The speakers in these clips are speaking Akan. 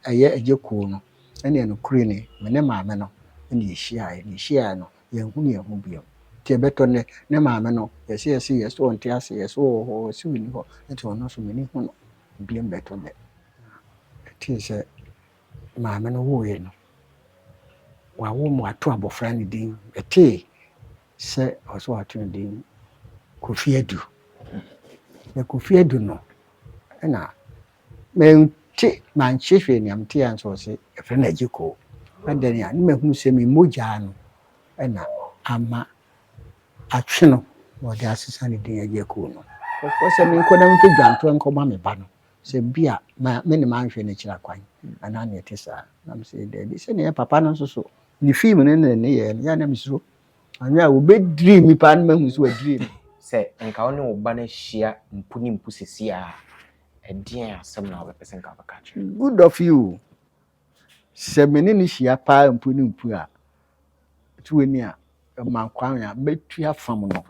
ɛyɛ Agya Koo no ɛne no kure ne me ne maame no ɛne yɛhyia no yɛhu bio tie beto ne maame no yɛse onte ase yɛse ho se woni ho nti ono so meni hu no biem beto ne tie sɛ maame no wo ye no wawo mu ato abofra ne din ete sɛ ɔso ato ne din Kofi Adu na Kofi Adu no na menti manchehwe ne amte anso se efre na Agya Koo adani a ne mahu sɛ me mogya no na ama atwe no wɔde asesa ne din Agya Koo no kɔfɔ sɛ me nkɔ na mfe dwanto nkɔma me ba no sɛ bia me ne manhwɛ ne kyira kwan ana ne te saa na me sɛ dabi sɛ ne papa no nso so ne film ne yɛ ya na mesuro anya wo be dream pa na mahu so wa dream sɛ nka wo ne wo ba na hyia mpu sesi a ɛdeɛn asɛm na wobɛpɛ nka bɛka kyerɛ good of you sɛ me ne ne hyia pa mpu a tuweni a man kwan a betua fam no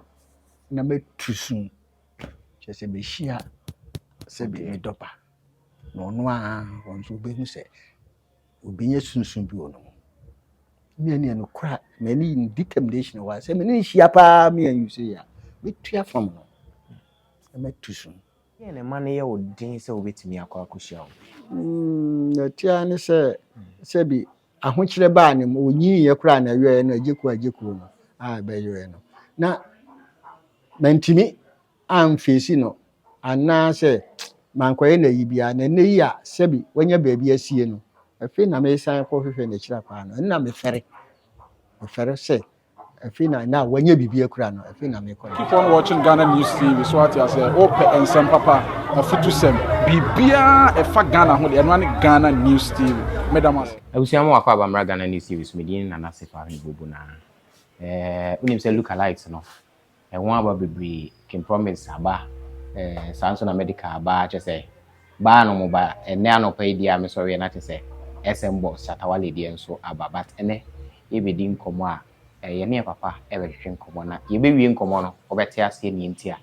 na betusun kyɛ sɛ be hyia sɛ be me dopa no no a wonso be hu sɛ obi nya sunsun bi ono me no kra me ni determination wa sɛ me ne hyia pa me an you say ya betua fam no na betusun ye ne ma ne yɛ wo din sɛ wobetimi akɔhyia wo na tia ne sɛ bi ahokyere ba ne mo onyi ye kra na yɛ no Agya Koo no a be yɛ no na mantimi amfesi no ana sɛ mankɔyɛ na yibia na ne yi a sɛbi wanya baabi asie no afi na me san kɔ hwehwɛ na kyira kwa no na me fɛre sɛ afi na wanya bibi akura no afi na me kɔ. Keep on watching Ghana News TV so what you say open ensem papa afutu sem bibia efa Ghana ho de eno ne Ghana News TV medamas abusiamo akwa abamra Ghana News TV so Meridian Nana Sefa Hwenebobo na unim say look alike no won aba bebre can promise aba sanso na medical aba che say ba no mo ba ene anopa dia me sorry na che say SM boss chatawale dia nso aba but ene e be di nkomo a ye ne papa e be hwehwe nkomo na ye be wie nkomo no obete ase ni nti a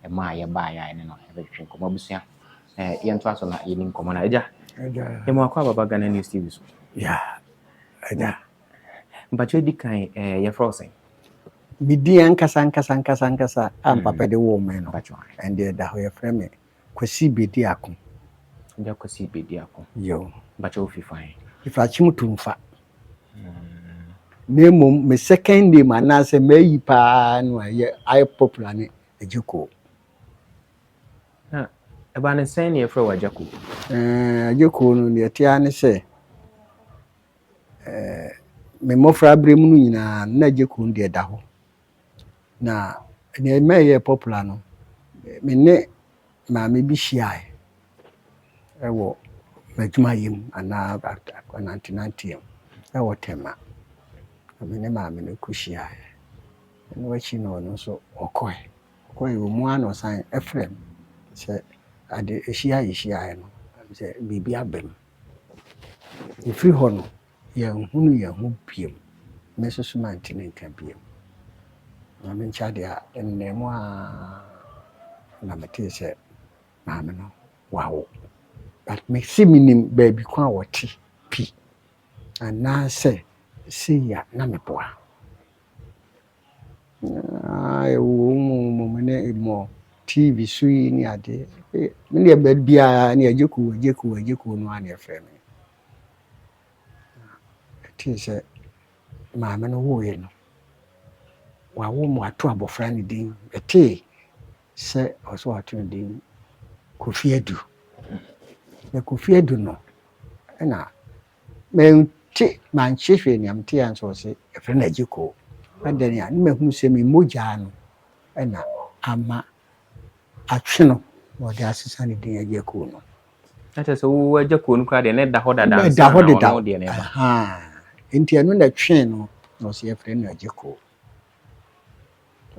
e ma ye ba ya ene no e be hwehwe nkomo abusua ye nto aso na ye ni nkomo na Agya e mo akwa baba Ghana News TV so ya Agya mpacho di kan ye frozen bidi ankasa papa de wo me no and da ho ye frame Kwasi Bediako Agya Kwasi Bediako yo mpacho fifan ifa chimutumfa name me second name anase mayi pa no ay popular ne Agya Koo eba ne sen ne yefra Agya Koo Agya Koo no ne tia ne se me mofra bremu no nyina na Agya Koo de da ho na ne meye popular no me ne ma me bi hia ewo madwuma yim ana 1990 ewo Tema me ne ma me ne kuhia no wachi no no so okoy wo mu ano san efrem se ade ehia no se bibi abem ifri ho no ye hu biem me soso mantine nka biem na me nchade a ennemu a na mete se ma me no wawo but me siminim baby kwa wote pi ana se ya na me boa wo mo ne mo TV sui ni ade me ne ba bia ne Agya Koo no ane efre me ti se ma me no wo ye no wawo mu ato abofra ne din ete se oso ato ne din Kofi Adu na Kofi Adu no na menti manchehwe ne amte anso se efre na Agya Koo adani a ne mahu sɛ me mogya no na ama atwe no wɔde asesa ne din Agya Koo no ate so wo Agya Koo no kwa de ne da ho dada no de ne ba enti anu na twe no no se efre na Agya Koo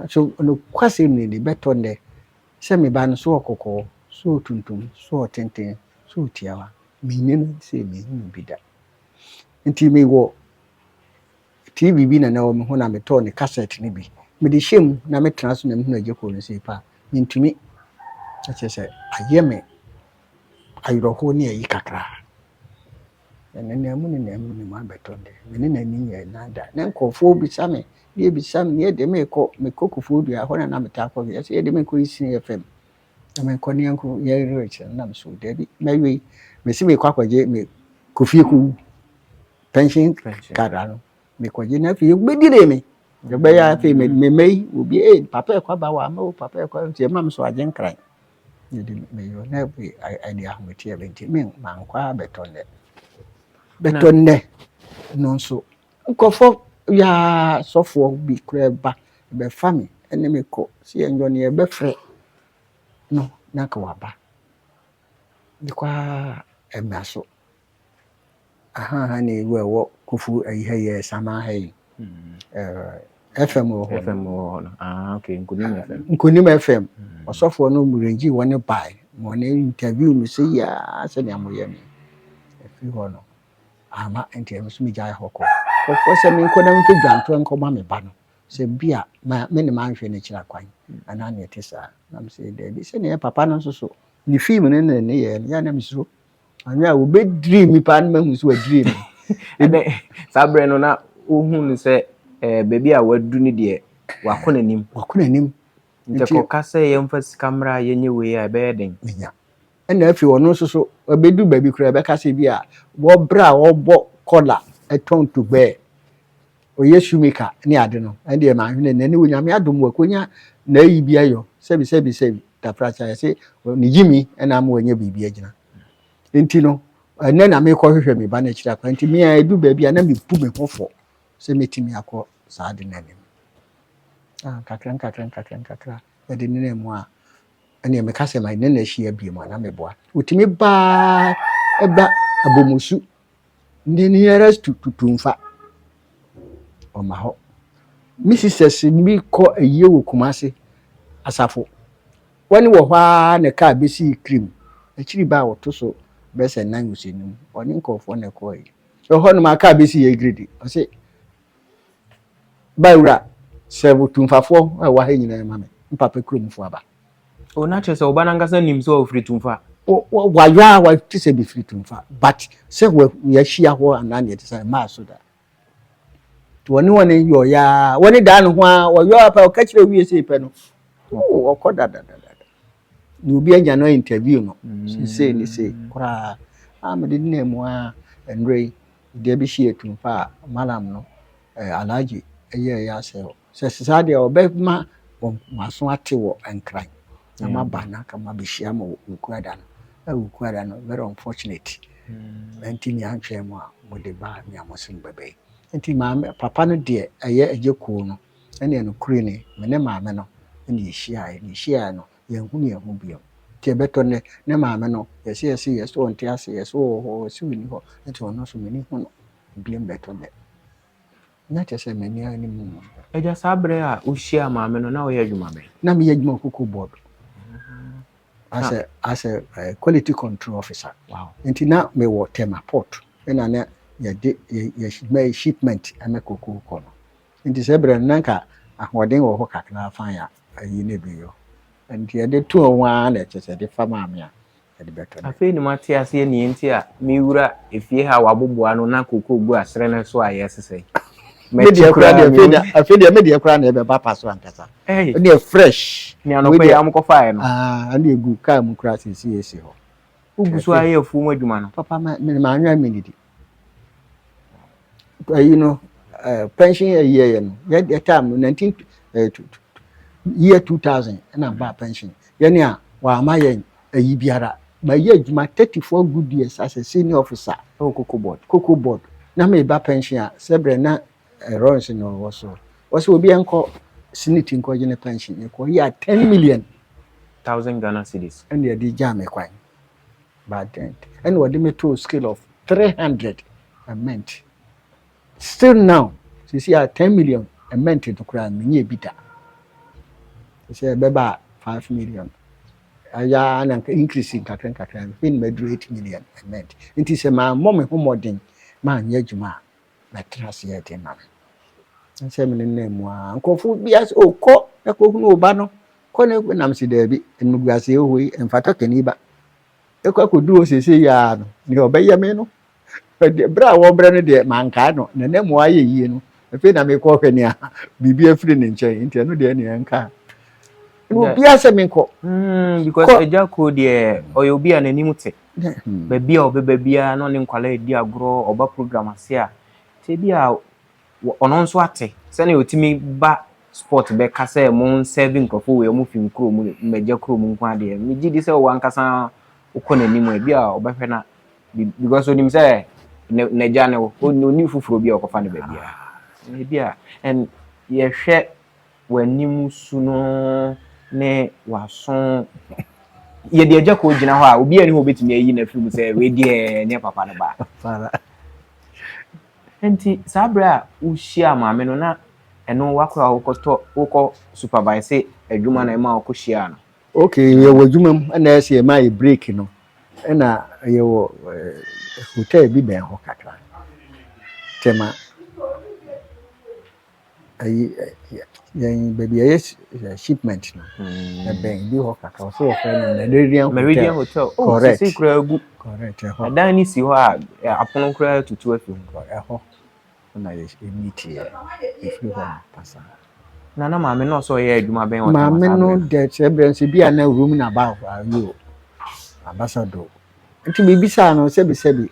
so no kwase ni de beto ne se me ba no so okoko so tuntum so tenten so tiawa me nyina se me hu bi da enti me wo TV bi na wo me ho na me to ne cassette ni bi me de hjem na me tena so na me hu Agya Koo no se pa ntumi ache se aye me ayro ho ne ayi kakra and then I'm in my beton. And then I nada. Then call for be some. Ye be some near they may cook me cook food. Ya when I'm a taco. Yes, they may call FM. I mean, Konyanko, ye rich and I'm so dead. Maybe me see me quack me Kofi Adu pension card. Me kwa jina fi gbedire me. The bay fi me may will be a papa kwa bawa mo papa kwa your mam so agen cry. You didn't may you never idea with here 20 men man kwa beton there. Beton there no so. Nkofo ya sofo bi kreba be family enemy ko si enyo ne be frɛ no na ka waba. Dikwa emaso. Aha ni wo kufu ayi sama hay. FM no. Okay, Nkunim FM. Osofo no murenji woni bai. Mo ne interview mi se ya se ne amoye mi. Efi ho no. Ama interview so mi jai hoko. Ofo se mi nko na mfi dwanto nko ma me ba no. Se bia me ne ma nhwe ne kira kwan. Ana ne tesa. Na me se de bi se ne papa no so. Ni film ne ye ya na misro. Anya wo be dream pa na mahu so dream. Ede sabre no na ohun se baby a wadu ni de wakona nim nte ko kase ye mfa kamera ye nye we a be den nya na afi wono so obedu baby kura be kase bi a wo bra wo bo collar eton to be oyesu meka ni ade no ende ma hwene na ni wonyame adom wakonya na yi bia yo sebi tafracha se ni jimi na ma wanya bibia agina enti no na na me ko hwehwe me ba na kira kwa enti me a edu baby a na me pu me hofo se metimi akọ saade nanim kakran ede nene mu a ene me kase mai nene hia bi mu na meboa utimi ba eba abomusu ndi nearest tutumfa o ma ho mrs mi ko aye wo kumase asafo woni wo hwa na ka besi cream akiri ba wo to so bese nan usenu oni nkofo na ko yi ho no ma ka besi ye grade o se Baura sevu tumfafo wa ha nyina ma me mpapa kromfo aba o na chese oba na ngasa nim so ofri tumfa wa tise bi free tumfa but se we hia ho anane tise ma so da to woni yo ya woni da no ho a wo yo apa o ka kire wie se pe no o koda da ni obi anya no interview no se kura amede ne mu a enrei de bi hia tumfa malam no alaji ya se sade obema maso ate wo enkran na mabana kama bihia ma ukuada no very unfortunate enti ni antwe mu a mode ba mi amosin bebe enti ma papa no de Agya Koo no ene no kure ni me maame no ene hia no ye hu biom ti beto ne maame no yesi so onte ase yeso ho si wini ho enti ono so meni hu no biom beto ne na chese meni ani mu Agya sabre a ohia maame no na wo ye adwuma be na me adwuma COCOBOD as a quality control officer. Wow. Nti na me wo Tema port ena na ye shipment ame cocoa kono nti sebre nanka ahoden wo ho kakra fan ya ayi ne bi yo nti ye de to wa na chese de fa maame a de beto afi ni mate ase ni nti a mi wura efie ha waboboa no na cocoa gu asere ne so aye sesei media kura de media kura na be ba paso ankasa ne fresh ni anope am ko fae no ani egu ka mu kura sisi ho uguso aye afu mu adwuma no papa ma anwa minidi you know pension a year no that time 19 year 2000 na ba pension yani a wa amaye ayi biara ba ye adwuma 34 good years as a senior officer COCOBOD na me ba pension a sebre na runs no was obi enko siniti nko gene pension e ko ya 10 million thousand Ghana cedis and the di jam kwan bad dent and what me to scale of 300 amount still now you see 10 million amount to kra me bita say beba 5 million aya na increasing kakran fin me 8 million amount it is ma mom ho modern ma anya djuma na trase ya te na say me ne mu a nkofu bias okọ na ko hu oba no ko na nam si da bi enugase hoyi emfata kaniba ekwa kodu osese ya no ni obeye me no bra wo bra no de manka no na na mo aye yie no efe na me ko hwene a bibi afiri ne nkyɛn nti no de ne nka no bia se me ko because Agya Koo de oyobi a nanim te babia obebabia no ne nkwala edi agro oba program ase a te bia ono nso ate se na otimi ba sport be kasa mo serving kofo we mo film kro mu Agya Koo mu nkwa de me gidi se wo ankasa ukona nimu e bia obehwe na because onim say na Agya ne wo oni fufuro bia okofa ne babia e bia and ye hwe wanimu suno ne wason ye de Agya Koo gina ho a obi ani ho betimi ayi na film say we de ne papa ne ba fara enti sabra ushia maame no na eno wakora wokɔ supervise adwuma na ema okohia no okay ye wadwumam na ese ma e break no na ye wo hotel bi ben ho kakra tema ayi baby yes shipment no na ben bi ho kakra so offer no Meridian Hotel oh sisi kura gu correct adan ni si ho a apono kura tutu afi ho na ye meet here if you want pasa na maame no so ye adwuma ben o maame no de celebrate bi ana room na ba you ambassador nti bibi sa no sebi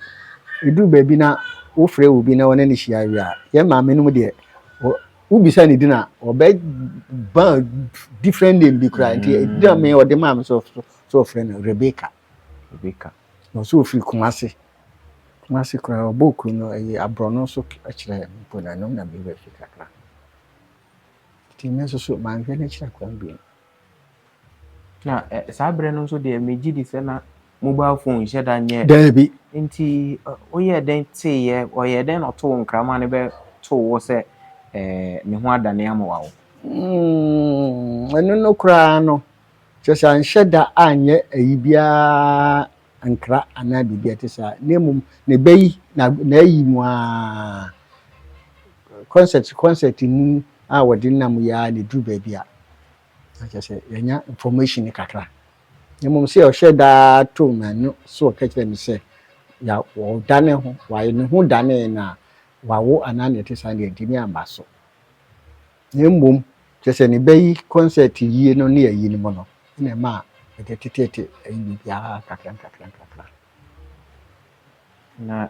edu baby na wo frɛ wo bi na wona ne hia wi a ye maame no de wo bi sa ne dina obe ba different name bi kra nti da me o de maame so frɛ no Rebecca no so free Kumasi kra oboku no abrono so akire mpo na no na be we kakra ti me so man hwe na kira kwa bi na sabre no so de meji di se na mobile phone sheda nye Dabi nti oye den tie oye den no to nkrama ne be to wo se ne ho adane amawa wo eno no kra no chesa nhyeda anye ayibia ankra ana bibia tesa nemum ne bayi na ayi mu a concert mu a wodi nam ya ne dru ba bia chesa yenya information kakra nemum se o hyeda to manu so ka kire mi se ya wo dane ho wa ne ho dane na wawo ana ne tesa ne ntimi amba so nemum chesa ne bayi concert yie no ne ayi ni mo no na ma tete ayi bia kakra na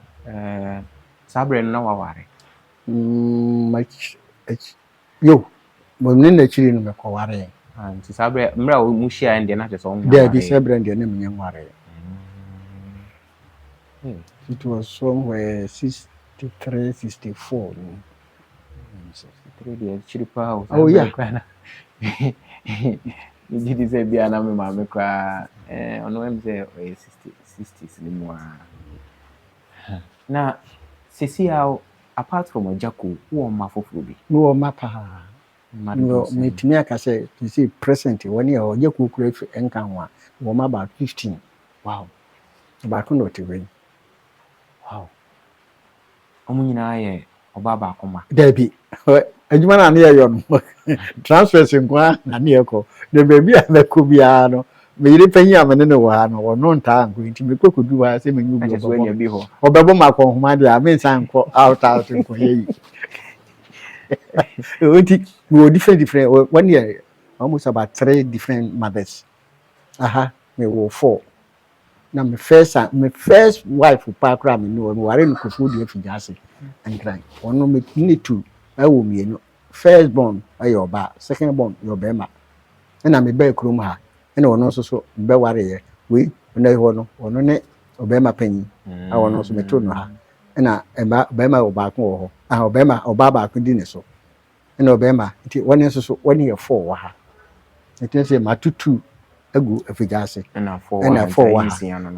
sabre no waware yo mo nne chiri no mekoware nti sabre mra mu hia ende na teso onwa there be sabre ende na menye nware it was somewhere 63 64 63 de chiri pa oh yeah Nidi se bia na me maame kwa ono em se 60s ni mo na sisi ao apart from Agya Koo wo ma foforo bi no ma pa no metimi aka say to see present one year Agya Koo kura enka ho a wo ma about 15 wow ba ko no tewe wow omunyina ye oba ba akoma dabi adwuma na ne yo no transfers nkwa na ne yeko de baby a na ko bia no me yire panyi amene ne wo ha no wono nta nko nti me kokodu wa se menyu bi obebo makọ homa de a me san ko out nko yeyi oti we different 1 year almost about 3 different mothers me wo 4 na me first wife pa kra me no ware no Kofi Adu afigase and grand wono me ni two awo mienu first born ayoba second born yobema na me ba krom ha na wono so be ware ye we na ho no wono ne obema panyi a wono so metro no ha na obema obako wo ho obema obaba ko di ne so na obema nti woni so woni ye 4 wa ha nti se matutu agu afigase na 4 wa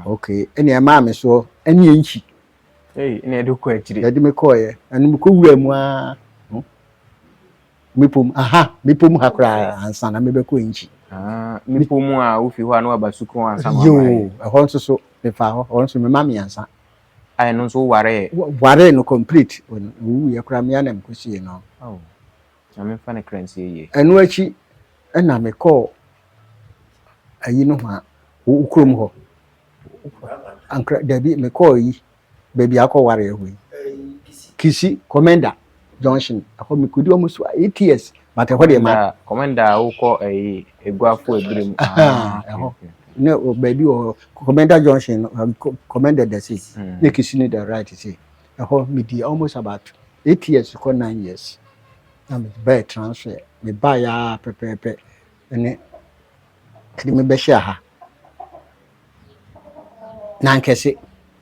okay ene e ma me so ene enchi ene edu ko akiri yadi me ko ye anu me ko wura mu a mipom hakra ansa na me be ko enchi mipom a wo fi ho anu abasuko ansa ma yo ho nso so me fa ho nso me ma me ansa ai no so ware no complete wu ye kra me ana me ko sie no na me fa ne kransi ye enu achi na me ko ayi no ha ukrom ho ankra dabi me ko yi Bediako ware hui. Kisi Commander Junction. Ako mi kudi almost 8 years. But what the man Commander uko eguafu ebrim. No baby or Commander Junction Commander the sea. Ne kisi ni the right say. Ako mi di almost about 8 years to 9 years. Na me buy transfer. Me buy ya pepe. Ene me be share ha. Nankese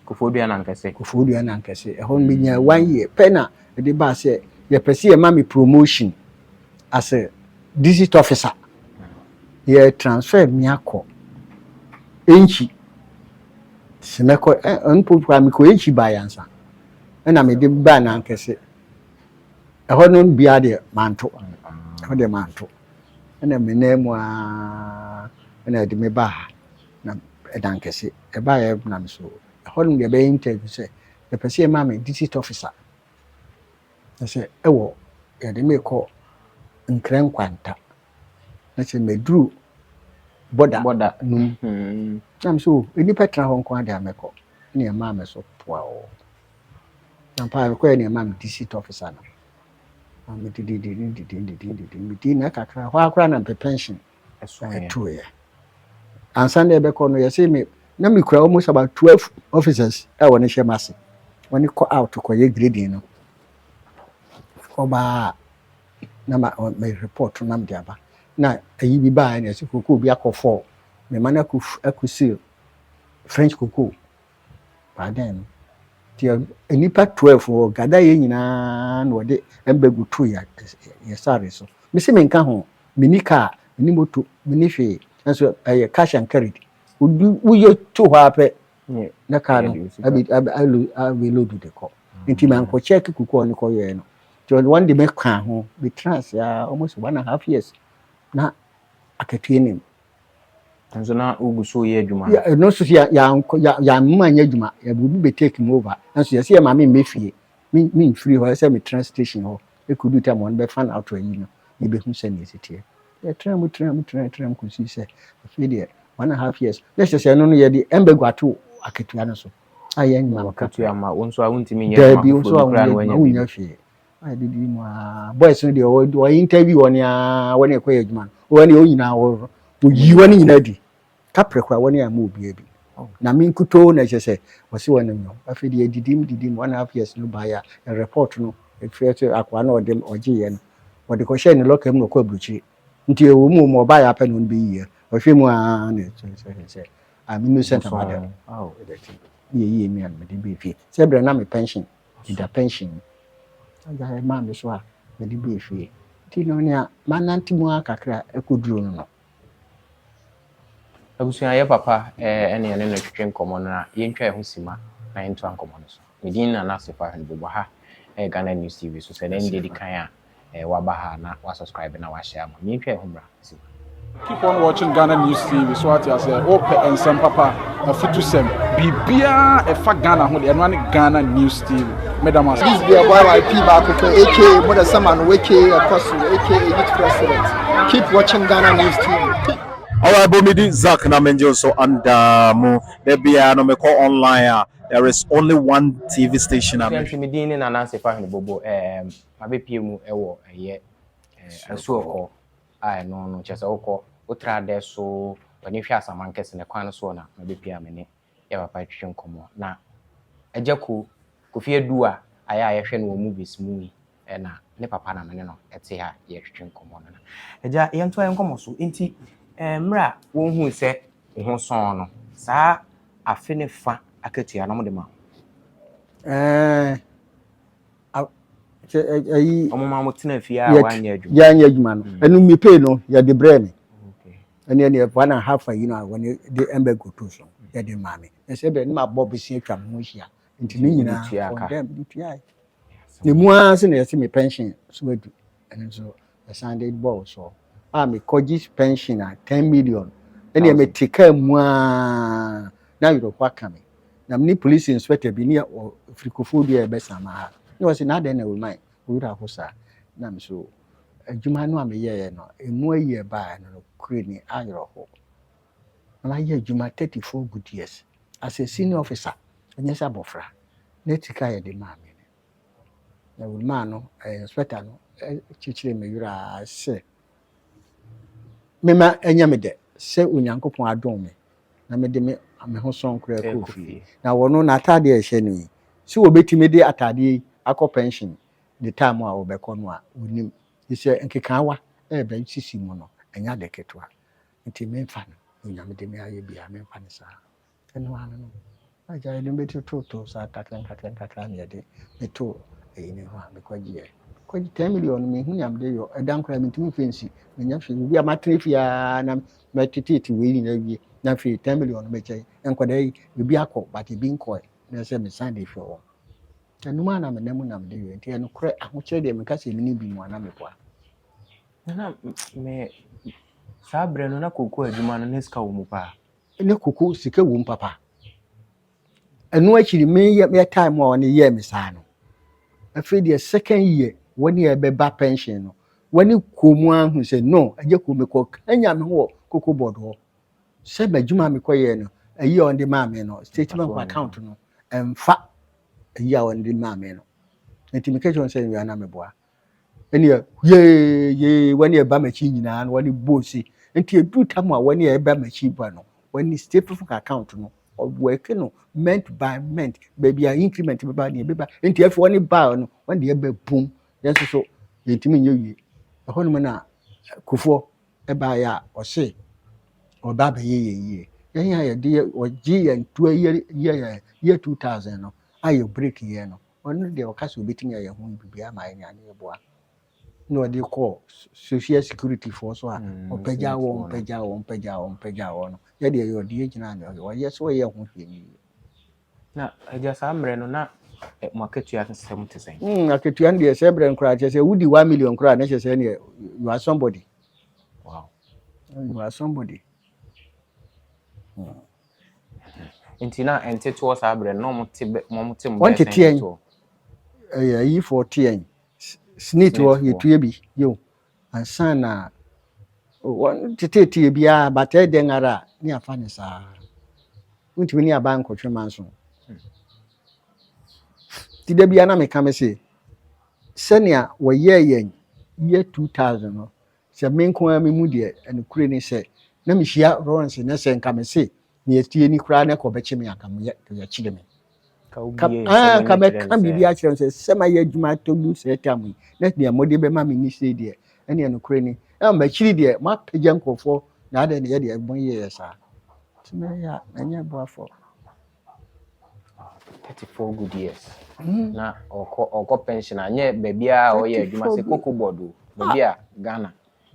Kofodua nankese. Kofodua nankese. Ehon me nya 1 year. Pena de ba say ye pese ye ma me promotion as a district officer. Ye transfer me akọ enchi. Semeko onpo kwa me ko enchi ba yansa. Na me de ba nankese. Ehon no bia de manto. Ehon de manto. Na me nemu a na de me ba na edankese. E ba ye na me so. Ehon de be interview say the person ma me district officer. I say ewo ye de me ko nkran kwanta. Na say me dru border num. Am so eni petra ho nko ade ameko. Na ma me so poa o. Na pa ko eni ma me district officer na. Me di na kakra ho akra na pension eto ye. Ansan de be ko no ye say me na me kura almost about 12 officers e woni shemase. Woni ko out ko ye grading no. Ko ba na me report na me aba. Na ayi bi ba na se koko bi akọ me mana akusi French cocoa. Ba den ti enipa 12 o gada ye nyina na ode embegu tu ya sare so. Me se me nka ho me ni car me ni moto me ni hwe enso cash and carry. Uyo to ho ape na car no abi load de ko. Nti man ko check cocoa ni ko ye no. So one day me kan ho be trans ya almost 1.5 years na akatue nim. Enso na uguso ye adwuma. Ya no so ya manya adwuma ya bubu be take me over. Enso ye ma me mefie. Me free ho say me trans station ho. E could do time one be fan out you know. You be hu say ne sitie. Ya tram ko si say afie de 1.5 years. Let's just say no ye de embegu ato akatua no so. Aye nyuma akatua ma wonso a wontimi nye ma wonso a wonya hwe. I did him boys no the interview on ya when e koy adwuma when e oyina wo yiwani nyina di kapre kwa when ya ma obi abi na me nkuto na je wose wona nyo afi de didim 1.5 years no ba ya report no e fiete akwa na odem ogiye no wo de ko share ni lokem no ko abruchi nti ewo mu mo ba ya pa no be yiye ohwe mu a na se I'm innocent about that ye me and me de be fi se bre na me pension the pension aga ma me so a me de be fi ti no nya mananti mu akakra ekoduro no abusuan ye papa ene ene no twetwe nkomo na ye ntwa ho sima na ento ankomo no so Meridian Nana Sefa Hwenebobo ha Ghana News TV so se den dedi kan a wa ba ha na wa subscribe na wa share mo ye ntwa ho bra sima. Keep on watching Ghana News TV. So what you say? Open and some papa fit to sem. Bibia e fa Ghana ho de no Ghana News TV. Madam, this be a boy like Agya Koo, aka Mother Saman, aka Apostle, aka Youth President. Keep watching Ghana News TV. Alright, Bomidi Zach na menjo so and there be no me call online. There is only one TV station. Meridian Nana Sefa Hwenebobo mabe mu ewo eye asuoko no chese okọ otra de so wani hwe asamankese ne kwan so na mabe pia mene ya papa twetwe nkomo na Agya Koo Kofi Adu a aya hwe no movies mu yi na ne papa na mene no ete ha ye twetwe nkomo na Agya ye nto nkomo so enti mra won hu se ho son no saa afe ne fa akatua na mo de ma ayi omoma mo tena fie a wanya adwuma ya anya adwuma no enu mi pay no ya de brand okay ene 1.5 you know when the embego to so ya de mame e se be ni ma bob si atwa mo hia nti ni nyina for them DTI ne mu anse na yesi me pension so adu ene so the Sunday ball so me kogis pension a 10 million ene me tika mu a na you kwa kame na me police inspector bi ni frikofobia e be sama no was na den na we mind we ra ho sa na me so adwuma no ameye no emu ayi ba no kure ni ayro ho na ye adwuma 34 good years as a senior officer anya sa bofra netika ye de maame na wo ma no inspector no chichire me yura se mema enya me de se onyankopon adom me na me de me ho son kura Kofi na wono na atade e hye ni si obetime de atade akọ pension the time a obekọ no a onim ise nkekawa ben sisi mu no enya de ketwa nti me mfa no onyame de me aye bia me mfa ne sa eno ano no aja de me to sa kakran ne de me to ni ho a me kwagie 10 million me hu nyam de yo edan kra me ntimi fensi me nya hwe bi a matrefia na metititi we ni na wie na hwe 10 million me chai enkwada yi bi akọ but bi nkọ na se me san de hwe wo enuma na me namu na me de yo nti eno kra ahokyere de me ka se me ni bi mu ana me kwa na me sabre no na koko adwuma no neska wo mu pa ne koko sika wo mu papa enu akiri me time a one year me sa no afei the second year when you be back pension no when you komu ahu say no Agya Koo me ko anya me ho COCOBOD ho se badwuma me koye no ayi on the maame no statement of account no emfa ayi on the maame no enti me kejo say you na me boa eni ye when you ba machi nyina no when bosi enti edu tam a when you ba machi ba no when the statement of account no work no meant by meant baby increment be ba enti afi when ba no when the be boom yes so yentimi nyewie ehɔ no na kufo e ba ya o se o ba ba ye ya de o gi ya ntu ye 2000 no ayo break ye no onu de o ka so betimi ya ho bibia ma anya ne boa no de call social security for so a opagya wo no ye de yo de gina ne o ye so ye ho hwe ni na Agya samre no na maketua system te sen aketua de se bre nkura che se wudi 1 million nkura na che se ne you are somebody. Wow. You are somebody. Intina ente to sabre no mo te want to tien yi for tien snit wo yetue bi yo ansan na won tete bia bata den ara ni afa ne sa untimi ni aba nkotwe manso ti da bia na me ka me se senia wo ye 2000 no se me nko a me mu de anukure ni se na me hia Lawrence na se nka me se ni etie ni kura na ko beche me aka me ya chide me ka me kan bibi a kire se sema ye adwuma to du se tamu na dia mode be ma me ni se de ene anukure ni e ma chiri de ma pagya nkofo na ade ne ye de bon ye sa time ya anya boafo 34 good years na oko pension anye bebia o ye adwuma se COCOBOD bebia Ghana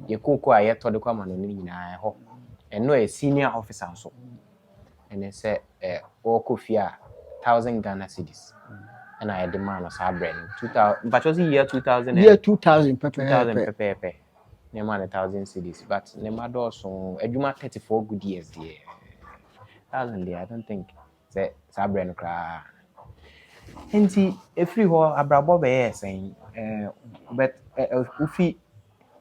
ye koko a ye to de kwa ma no ni nyina ho eno e senior officer nso ene se o Kofi a 1000 Ghana cedis and I demand a sabre 2000 but was year 2000 year 2000 pepe ne man 1000 cedis but ne mado so adwuma 34 good years there 1000 there I don't think say sabre no kra enti efri ho abrabo be yesen but ufi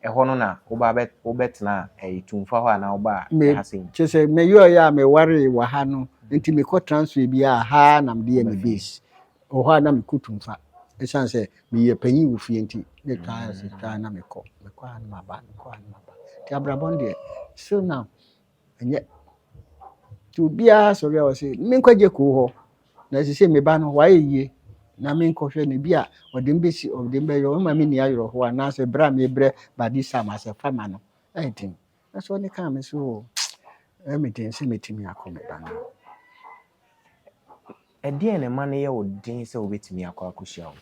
ehɔ no na wobet na tumfa hɔ na woba hasen chese me yo ya me ware wa ha no nti me ko transfer bi a ha na me de me base o ho na me kutumfa e san se me ye panyi wo fie nti ne ka se ka na me ko ha na maba ti abrabon de so now enye to bia so re o se me nkwaje ko ho na se me ba no wa ye na me nkɔhwɛ ne bi a ɔde mbesi ɔde mbɛyɛ o ma me ni ayoro ho ana se bra me bre ba di sama se fama no ɛntin na so ne ka me so everything se metimi akome ba no ɛdeɛ ne ma ne yɛ odin sɛ obetimi akɔ akohia wo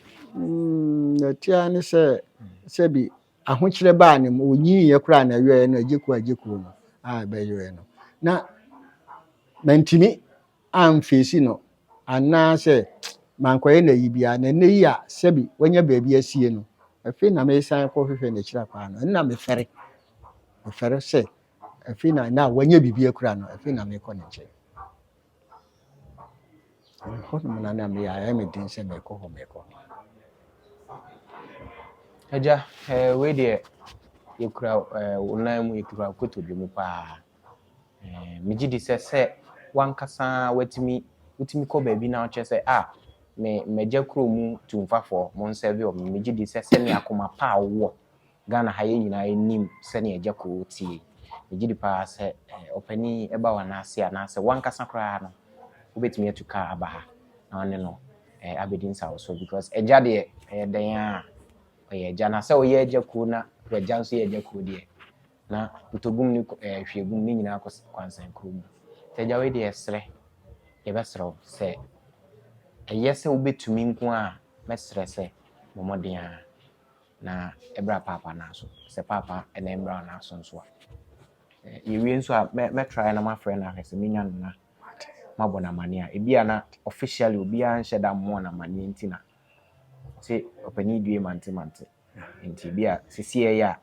na tia ne se bi ahokyere ba ne mo onyi ye kura na yɛ no Agya Koo no a bɛyɛ no na mantimi amfesi no ana se mankoye na yibia na ne yi a sebi wanya baabi asie no afi na me san ko hwehwe na kira kwa no na me fere se afi na wanya bibia kura no afi na me ko ne che ho no na me ya me din se me ko ho me ko Agya we de yekura wonan mu yekura kotobi mu pa me gidi se wankasa watimi ko baabi na o che se Agya Koo mu tumfafo mo nserve o me gidi se ne akoma pa wo Ghana ha ye nyina enim se ne Agya Koo tie me gidi pa se opani eba wana ase na se wankasa kra no obetumi atuka abaha na one no abedin sawo so because Agya de den a oye Agya na se oye Agya Koo na Agya nso ye Agya Koo de na utogum ni hwegum ni nyina kwansan krom Agya we de esre ye besro se yese obetumi nko a mesre se momoden a na ebra papa na so se papa ena embra na so nso a yewie nso a me try na my friend na hwese menya na mabona mane a ebia na officially obia nhye da mo na mane ntina se opani due mante nti bia sisi ya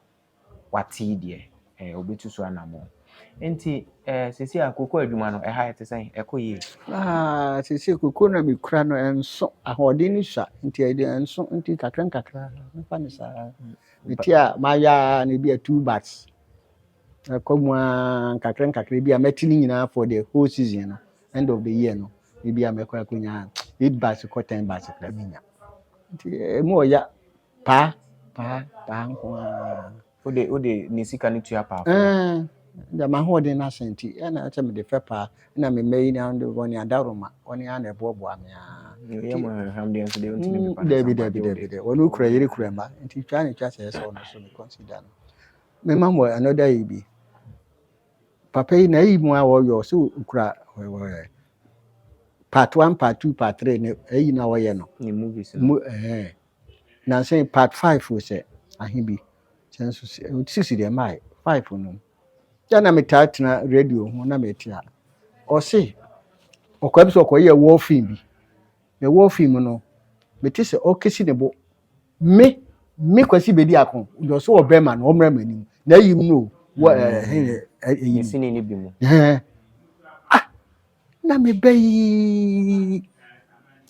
wati de obetu so anamo nti sisi akoko adwuma no ha ete sen ekoye sisi koko na mi kura no enso ahode ni sha nti enso nti kakra mefa ne sa bitia maya ne bia 2 bats akomwa kakra bia metini nyina for the whole season no end of the year no bia mekwa kunya 8 bats ko 10 bats kra minya nti emu oya pa nko ode ni sika ni tua pa da ma hode na senti na acha me de fepa na me meyi na ndo woni adaroma woni ana ebobo amia yemo hamde nso de ntimi pa de woni ukura yiri kura ma nti twa ne twa se so no so me consider no me mamo another ibi papa yi na yi mu a wo yo so ukura part 1 part 2 part 3 ne yi na wo ye no ni movies na say part 5 wo se ahibi senso 6 de mai 5 no na metatena radio ho na metia o se okwabi okoye war film bi na war film no meti se okesi ne bo me Kwasi Bediako do so obema na omra manim na yim no sini ni bi mu na me bayi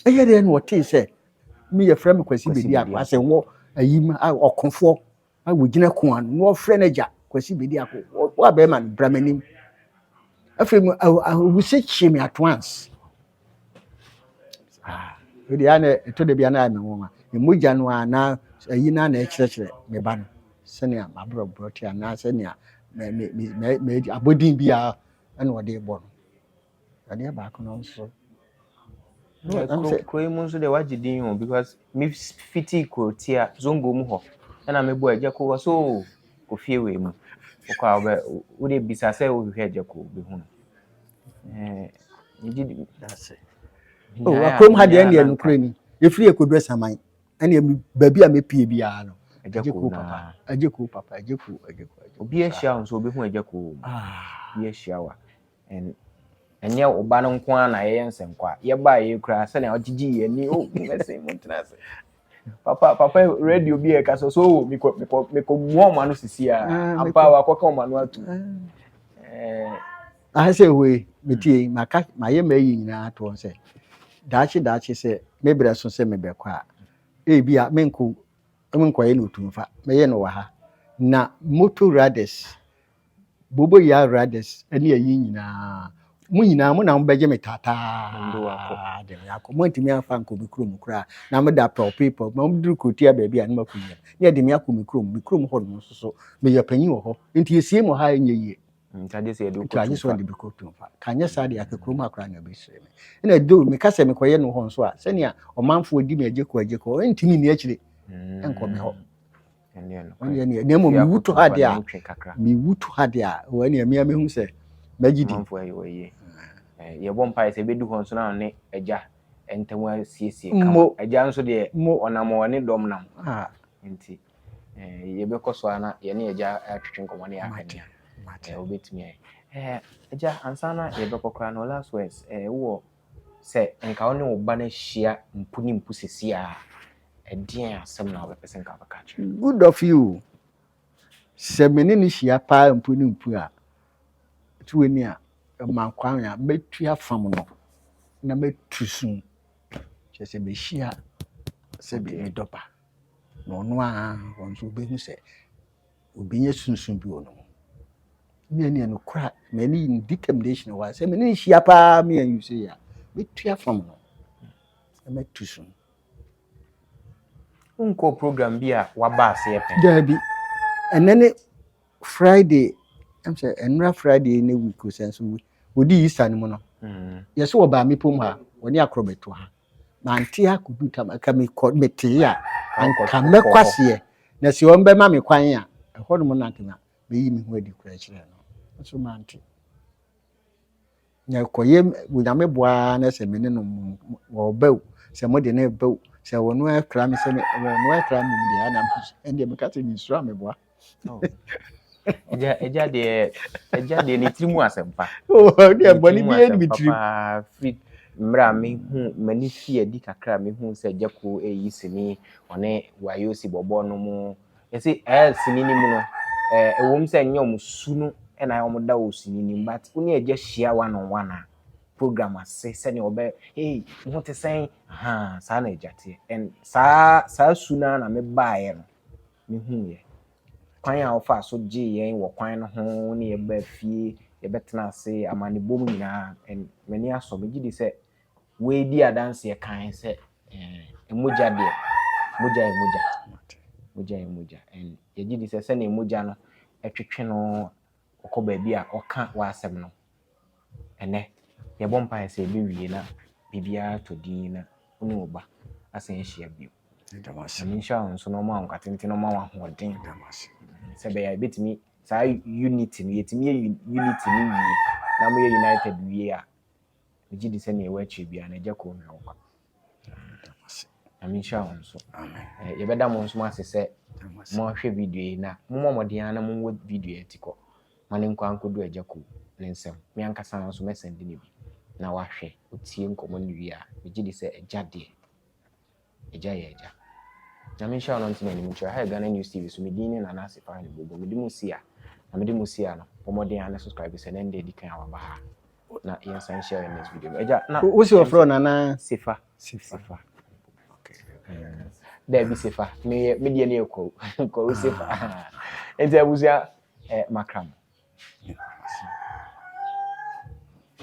de no wote se me ye frame Kwasi Bediako ase wo ayim okonfo awogina ko an no frɛ na Agya Kwasi Bediako wo abema no bramanim afem we say chime at once we dey na to de bia na me won emogya no ana ayina na ekirekire me ba no sene a mabro broti ana sene a me abodin bia na wode bo no ade ba ko no so Kro mu nso de wagidin ho because me fiti krotia zongo mu ho na me bo Agya Koo so Kofi we mu okwa we de bisa se wo hwe Agya Koo be hu ngidi that's akrom ha de ne no kro ni efiri ekodu saman ene baabi a mepie bia no Agya Koo papa obi ehia nso obi hu Agya Koo bi ehia wa enye oba no nko na ye nsenkwa ye ba ye kura se na ogigi ye ni mese muntrase papa radio bi e ka so miko muoma no sisi a apa wa kwaka oma no atu say we metie maka maye mayi nyina to on se dachi se mebre so se mebekwa bia menko ye no tumfa meye no wa ha na motor riders bobo ya riders ene ayi nyina mu nyina mu na mbeje metata ndo akọ de yakọ mo ntimi afa nko mikrom kura na me da people mo duru kotia baabi a na makunya ne de me akọ mikrom ho no so me ya panyi wo ho nti esie mo ha enye yie ntade se edu ko twa so de bikotum fa kanye sa de akakrom akra na obesire me na do me kase me koye no ho nso a sene a omanfo odi me Agya Koo ntimi ni akire enko me ho ne mo mi wuto hade a wani amia me hu se magidi manfo ayi waye ye bom pa se bedu ho nso na ne Agya entemwa siesie kama Agya nso de onam woni dom nam nti ye be koso ana ye ne Agya atwetwe nkomo ne yakania obetumi Agya ansana ye be kokra no last words wo se nka woni wo ba na hia mpuni mpusisi a edien asem na wo pese nka baka kire good of you se menini hia pa mpuni mpu a tuweni a mankwan a betua fam no na metusun chese be hia se be dopa no no a wonso be hu se obinye sunsun bi ono me no kra me ni determination wa se me ni hia pa me you say ya betua fam no I'm too soon. Unko program be a wabase yepe. There be, and then Friday, I'm saying, and Friday in a week or so. We do Easter no. Yes, so about me puma when you acrobat to her. Mantia could do time. I can be called Metia and come back Kwasi. That's your own by mammy quania. A whole monarchina, be me where the question. So, Manti. Now, Koyem with a boy as a minimum or bow, somebody never bow. So, when we have crammed, when we have crammed the animals, and the McCarthy is Rammy. Eja de ni trimu asempa. Oh, dear, Bonnie be any papa fit mra me hu mani fie di kakra me hu se Agya Koo yisini one wayosi bobo no mu. Yesi sini ni mu no ewom se nyom sunu e na yom da osini ni but uni Agya hia one on one program ase se ne obe mo te sen sa na Agya te and sa suna na me baaye no me hu ye kwan a ofa so gye yen wo kwan no ho ne ye ba fie ye betena ase amane bom nyina en mani aso me gidi se we di adanse ye kan se emoja de moja en ye gidi se na emoja no etwetwe no okọ ba bia oka wa asem no ene ye bompa se be wie na bibia to din na unu oba asen hia bio ami sha nso no ma nkatente no ma wa hoden sebe ya betimi sa unity ni yetimi unity ni wie na mo united wie a gidi se na e wachi bia na Agya Koo na okwa ami sha nso amen ye beda mo nso ma se mo hwe video na mo moden na mo video etiko mane nkwa ankodu Agya Koo lensem me ankasa nso mesend ni bi na wa hwe otie nkomo ni wie a gidi se Agya de Agya na me sha no ntine ni mtwa ha Ghana News TV so medin na Nana Sefa Hwenebobo medimu sia na medimu sia no pomoden ana subscribe se nende di kan aba ha na yen san share in this video Agya na what's your friend Nana Sefa okay there be Sefa me dia ne ko Sefa ente abuzia makram.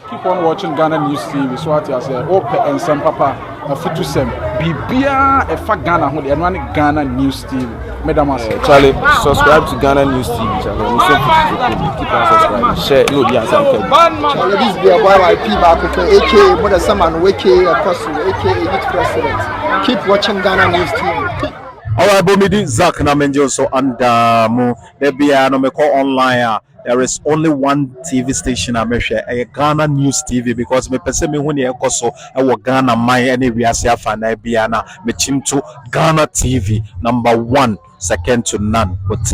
Keep on watching Ghana News TV. So what you say? Open and some papa. Afitu sem. Bibia efa Ghana ho de no Ghana News TV. Madam Charlie, subscribe to Ghana News TV channel. Keep on subscribing. Share. No be answer. Charlie, this be a boy YP back for AK. Mother Saman Weke Apostle AK Youth President. Keep watching Ghana News TV. Alright, Bomidi Zach Namenjoso and there be no me call online. There is only one TV station I measure a Ghana News TV because me pese me when you so I Ghana my any we are fan biana me chim to Ghana TV #1 second to none. But